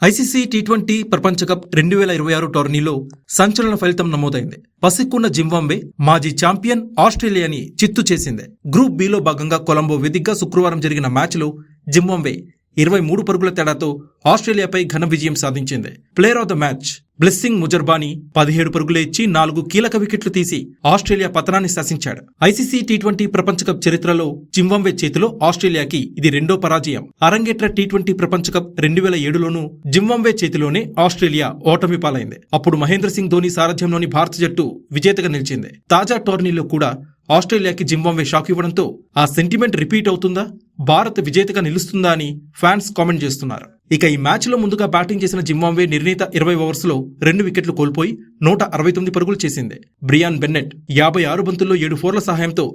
ICC T20 ప్రపంచ cup 2026 టోర్నీలో సంచలన ఫలితం నమోదైంది. పసిక్కున్న జింబాబ్వే మాజీ ఛాంపియన్ ఆస్ట్రేలియాని చిత్తు చేసింది. గ్రూప్ బిలో భాగంగా కొలంబో వేదికగా శుక్రవారం జరిగిన మ్యాచ్లో జింబాబ్వే 23 పరుగుల తేడాతో ఆస్ట్రేలియాపై ఘన విజయం సాధించింది. Player of the match blessing ముజర్బానీ 17 పరుగులే ఇచ్చి 4 కీలక వికెట్లు తీసి ఆస్ట్రేలియా పతనాన్ని శాసించాడు. ఐసీసీ టీ20 ప్రపంచ కప్ చరిత్రలో జింబాబ్వే చేతిలో ఆస్ట్రేలియాకి ఇది రెండో పరాజయం. అరంగేట్ర టీ20 ప్రపంచ కప్ 2007లోనూ జింబాబ్వే చేతిలోనే ఆస్ట్రేలియా ఓటమి పాలైంది. అప్పుడు మహేంద్ర సింగ్ ధోని సారథ్యంలోని భారత జట్టు విజేతగా నిలిచింది. తాజా టోర్నీలో కూడా ఆస్ట్రేలియాకి జింబాబ్వే షాక్ ఇవ్వడంతో ఆ సెంటిమెంట్ రిపీట్ అవుతుందా, భారత్ విజేతగా నిలుస్తుందా అని ఫ్యాన్స్ కామెంట్ చేస్తున్నారు. ఇక ఈ మ్యాచ్లో ముందుగా బ్యాటింగ్ చేసిన జింబాబ్వే నిర్ణీత 20 ఓవర్స్లో 2 వికెట్లు కోల్పోయి 169 పరుగులు చేసింది. బ్రియాన్ బెన్నెట్ 56 బంతుల్లో 7 ఫోర్ల సహాయంతో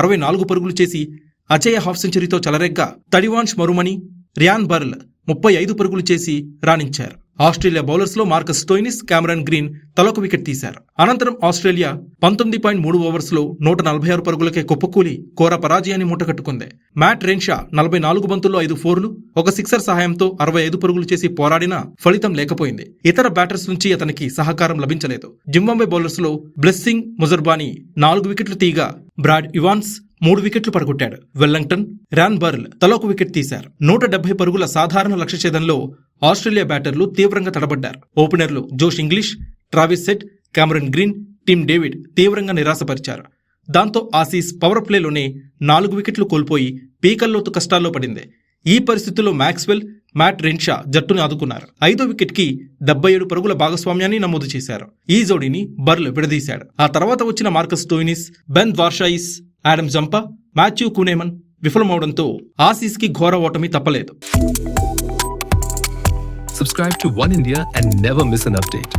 64 పరుగులు చేసి అజేయ హాఫ్ సెంచరీతో చెలరేగ్గా తడివాన్స్ మరుమణి, రియాన్ బర్ల్ 35 పరుగులు చేసి రాణించారు. ఆస్ట్రేలియా బౌలర్స్లో మార్కస్ స్టోయినిస్, కామరన్ గ్రీన్ తలొక వికెట్ తీశారు. అనంతరం ఆస్ట్రేలియా 19.3 ఓవర్స్లో 146 పరుగులకే కుప్పకూలి కోర పరాజయాన్ని మూటకట్టుకుంది. మ్యాట్ రెన్షా 44 బంతుల్లో 5 ఫోర్లు, 1 సిక్సర్ సహాయంతో 65 పరుగులు చేసి పోరాడినా ఫలితం లేకపోయింది. ఇతర బ్యాటర్స్ నుంచి అతనికి సహకారం లభించలేదు. జింబాబ్వే బౌలర్స్లో బ్లెస్సింగ్ ముజర్బానీ 4 వికెట్లు తీయగా బ్రాడ్ ఇవాన్స్ 3 వికెట్లు పడగొట్టాడు. వెల్లింగ్టన్, ర్యాన్ బర్ల్ తలొక వికెట్ తీశారు. 170 పరుగుల సాధారణ లక్ష్య ఛేదంలో ఆస్ట్రేలియా బ్యాటర్లు తీవ్రంగా తడబడ్డారు. ఓపెనర్లు Josh Inglis, Travis Head, Cameron Green, Tim David తీవ్రంగా నిరాశపరిచారు. దాంతో ఆసీస్ పవర్ ప్లేలోనే 4 వికెట్లు కోల్పోయి పీకల్లోతు కష్టాల్లో పడింది. ఈ పరిస్థితుల్లో మ్యాక్స్వెల్, మ్యాట్ రెన్షా జట్టును ఆదుకున్నారు. 5వ వికెట్కి 77 పరుగుల భాగస్వామ్యాన్ని నమోదు చేశారు. ఈ జోడీని బర్ల్ విడదీశాడు. ఆ తర్వాత వచ్చిన Marcus Stoinis, Ben Dwarshuis, Adam Zampa, Matthew Kuhnemann విఫలమవడంతో ఆసీస్కి ఘోర ఓటమి తప్పలేదు. Subscribe to One India and never miss an update.